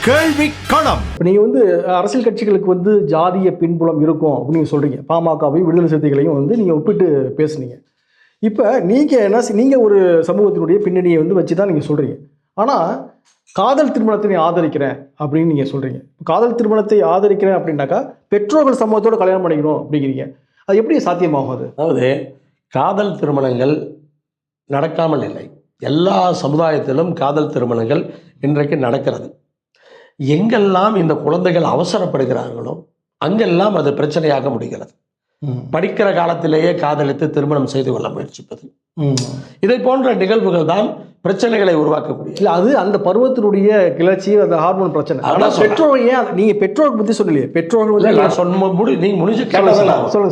கேள்வி களம். நீங்க அரசியல் கட்சிகளுக்கு ஜாதிய பின்புலம் இருக்கும் அப்படின்னு சொல்றீங்க. பாமகவையும் விடுதலை சிறுத்தைகளையும் நீங்க ஒப்பிட்டு பேசுனீங்க. இப்ப நீங்க என்ன நீங்க ஒரு சமூகத்தினுடைய பின்னணியை வச்சுதான் நீங்க சொல்றீங்க. ஆனா காதல் திருமணத்தை நீ ஆதரிக்கிறேன் அப்படின்னு நீங்க சொல்றீங்க. காதல் திருமணத்தை ஆதரிக்கிறேன் அப்படின்னாக்கா பெற்றோர்கள் சமூகத்தோட கல்யாணம் பண்ணிக்கணும் அப்படிங்கிறீங்க. அது எப்படி சாத்தியமாகும்? அது அதாவது காதல் திருமணங்கள் நடக்காமல் இல்லை. எல்லா சமுதாயத்திலும் காதல் திருமணங்கள் இன்றைக்கு நடக்கிறது. எங்கெல்லாம் இந்த குழந்தைகள் அவசரப்படுகிறார்களோ அங்கெல்லாம் அது பிரச்சனையாக முடிகிறது. படிக்கிற காலத்திலேயே காதலித்து திருமணம் செய்து கொள்ள முயற்சிப்பது, இதை போன்ற நிகழ்வுகள் தான் பிரச்சனைகளை உருவாக்கக்கூடிய. இல்லை, அது அந்த பருவத்தினுடைய கிளர்ச்சி, அந்த ஹார்மோன் பிரச்சனை. ஆனால் பெற்றோர் ஏன் நீங்க பெற்றோர் பற்றி சொல்லலையே? பெற்றோர்கள் நீங்க முடிஞ்சு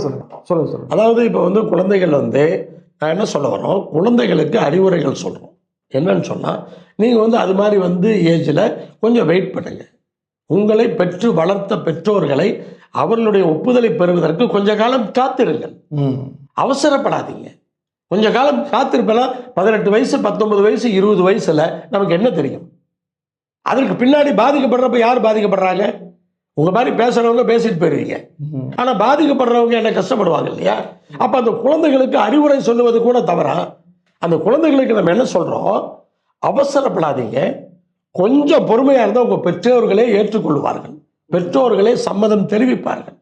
சொல்லுங்க. அதாவது இப்போ குழந்தைகள் நான் என்ன சொல்ல வரோம், குழந்தைகளுக்கு அறிவுரைகள் சொல்றோம். என்னன்னு சொன்னால், நீங்கள் அது மாதிரி ஏஜில் கொஞ்சம் வெயிட் பண்ணுங்க. உங்களை பெற்று வளர்த்த பெற்றோர்களை அவர்களுடைய ஒப்புதலை பெறுவதற்கு கொஞ்ச காலம் காத்திருங்கள். அவசரப்படாதீங்க. கொஞ்ச காலம் காத்திருப்பெல்லாம் 18 வயசு 19 வயசு 20 வயசுல நமக்கு என்ன தெரியும்? அதற்கு பின்னாடி பாதிக்கப்படுறப்ப யார் பாதிக்கப்படுறாங்க? உங்க மாதிரி பேசுறவங்க பேசிட்டு போயிருவீங்க. ஆனா பாதிக்கப்படுறவங்க என்ன கஷ்டப்படுவாங்க இல்லையா? அப்ப அந்த குழந்தைகளுக்கு அறிவுரை சொல்லுவது கூட தவறா? அந்த குழந்தைகளுக்கு நம்ம என்ன சொல்றோம்? அவசரப்படாதீங்க, கொஞ்சம் பொறுமையா இருந்தால் உங்க பெற்றோர்களே ஏற்றுக்கொள்வார்கள், பெற்றோர்களே சம்மதம் தெரிவிப்பார்கள்.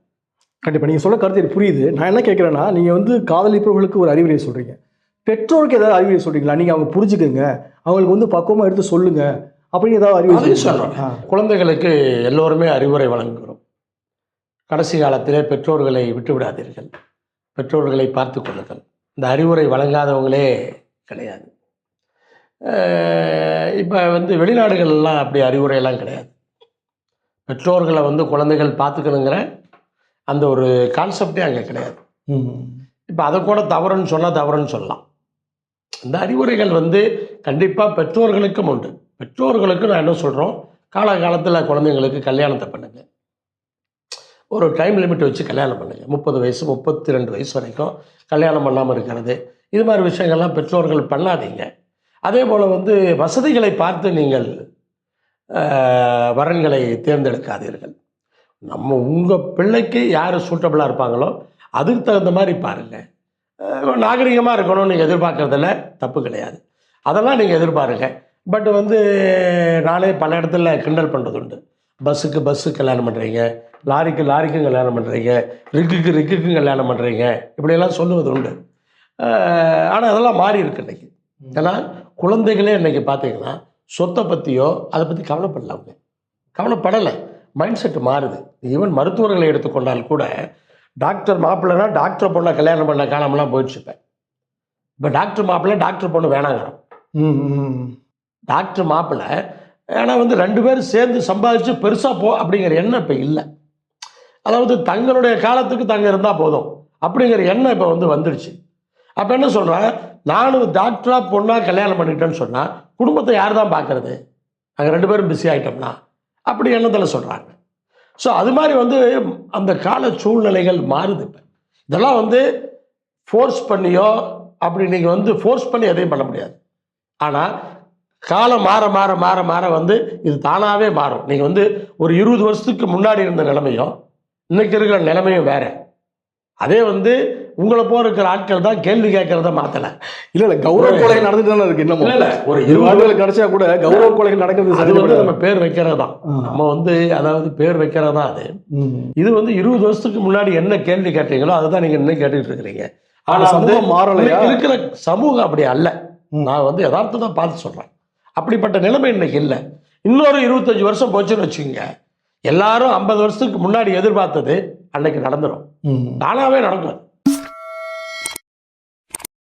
கண்டிப்பா நீங்க சொல்ல கருத்து எனக்கு புரியுது. நான் என்ன கேட்கிறேன்னா, நீங்க காதலிப்பவர்களுக்கு ஒரு அறிவுரை சொல்றீங்க, பெற்றோருக்கு ஏதாவது அறிவுரை சொல்றீங்களா? நீங்க அவங்க புரிஞ்சுக்கங்க, அவங்களுக்கு பக்குவமா எடுத்து சொல்லுங்க அப்படின்னு ஏதாவது அறிவுரை சொல்றோம்? குழந்தைகளுக்கு எல்லோருமே அறிவுரை வழங்குகிறோம். கடைசி காலத்திலே பெற்றோர்களை விட்டு விடாதீர்கள், பெற்றோர்களை பார்த்து கொள்ளுங்கள். இந்த அறிவுரை வழங்காதவங்களே கிடையாது. இப்போ வெளிநாடுகள்லாம் அப்படி அறிவுரையெல்லாம் கிடையாது. பெற்றோர்களை குழந்தைகள் பார்த்துக்கணுங்கிற அந்த ஒரு கான்செப்டே அங்கே கிடையாது. இப்போ அதை கூட தவறுன்னு சொன்னால் தவறுன்னு சொல்லலாம். இந்த அறிவுரைகள் கண்டிப்பாக பெற்றோர்களுக்கும் உண்டு. பெற்றோர்களுக்கு நான் என்ன சொல்கிறோம், காலகாலத்தில் குழந்தைங்களுக்கு கல்யாணத்தை பண்ணுங்க. ஒரு டைம் லிமிட் வச்சு கல்யாணம் பண்ணுங்க. 30 வயசு 32 வயசு வரைக்கும் கல்யாணம் பண்ணாமல் இருக்கிறது, இது மாதிரி விஷயங்கள்லாம் பெற்றோர்கள் பண்ணாதீங்க. அதே போல் வசதிகளை பார்த்து நீங்கள் வரன்களை தேர்ந்தெடுக்காதீர்கள். உங்கள் பிள்ளைக்கு யார் சூட்டபிளாக இருப்பாங்களோ அதுக்கு தகுந்த மாதிரி பாருங்கள். நாகரிகமாக இருக்கணும்னு நீங்கள் எதிர்பார்க்குறதில்ல, தப்பு கிடையாது, அதெல்லாம் நீங்கள் எதிர்பாருங்க. பட் நானே பல இடத்துல கிண்டல் பண்ணுறது உண்டு. பஸ்ஸுக்கு கல்யாணம் பண்ணுறீங்க, லாரிக்கும் கல்யாணம் பண்ணுறீங்க, ரிக்குக்கும் கல்யாணம் பண்ணுறீங்க, இப்படியெல்லாம் சொல்லுவது உண்டு. ஆனால் அதெல்லாம் மாறி இருக்கு இன்றைக்கி. ஏன்னா குழந்தைகளே இன்றைக்கி பார்த்தீங்கன்னா சொத்தை பற்றியோ அதை பற்றி கவலைப்படல, அவங்க கவலைப்படலை. மைண்ட் செட்டு மாறுது. ஈவன் மருத்துவர்களை எடுத்துக்கொண்டால் கூட, டாக்டர் மாப்பிள்ளைனா டாக்டர் பொண்ணை கல்யாணம் பண்ண காலமெல்லாம் போயிடுச்சுப்பேன். இப்போ டாக்டர் மாப்பிள்ளை டாக்டர் பொண்ணு வேணாங்கிறோம். டாக்டர் மாப்பிள்ளை ஏன்னா 2 பேரும் சேர்ந்து சம்பாதிச்சு பெருசாக போ அப்படிங்கிற எண்ணம் இப்போ இல்லை. அதாவது தங்களுடைய காலத்துக்கு தங்க இருந்தால் போதும் அப்படிங்கிற எண்ணம் இப்போ வந்துடுச்சு. அப்போ என்ன சொல்கிறேன், நானும் டாக்டராக பொண்ணாக கல்யாணம் பண்ணிட்டேன்னு சொன்னால் குடும்பத்தை யார் தான் பார்க்கறது? அங்கே 2 பேரும் பிஸி ஆகிட்டோம்னா அப்படி எண்ணத்தில் சொல்கிறாங்க. ஸோ அது மாதிரி அந்த கால சூழ்நிலைகள் மாறுது. இப்போ இதெல்லாம் ஃபோர்ஸ் பண்ணியோ அப்படி நீங்கள் ஃபோர்ஸ் பண்ணி எதையும் பண்ண முடியாது. ஆனால் காலம் மாற மாற மாற மாற இது தானாகவே மாறும். நீங்கள் ஒரு 20 வருஷத்துக்கு முன்னாடி இருந்த நிலைமையும் இன்னைக்கு இருக்கிற நிலைமையும் வேற. அதே உங்களை போல இருக்கிற ஆட்கள் தான் கேள்வி கேட்கறத மாத்தல. இல்ல கௌரவ கொலைகள் நடந்துட்டு தானே இருக்கு. இன்னும் இல்ல ஒரு 20 ஆண்டுகள் கிடைச்சா கூட கௌரவ கொலைகள் நடக்கிறது. அது நம்ம பேர் வைக்கிறது தான். நம்ம அதாவது பேர் வைக்கிறது தான் அது. இது 20 வருஷத்துக்கு முன்னாடி என்ன கேள்வி கேட்டீங்களோ அதுதான் நீங்க இன்னும் கேட்டுட்டு இருக்கிறீங்க. ஆனா சமூகம் மாறலையா? இருக்கிற சமூகம் அப்படி அல்ல. நான் யதார்த்தத்தை பார்த்து சொல்றேன். அப்படிப்பட்ட நிலைமை இன்னைக்கு இல்லை. இன்னொரு 25 வருஷம் போச்சுன்னு வச்சுக்கோங்க, எல்லாரும் 50 வருஷத்துக்கு முன்னாடி எதிர்பார்த்தது அன்னைக்கு நடந்துடும். தானாவே நடக்கும்.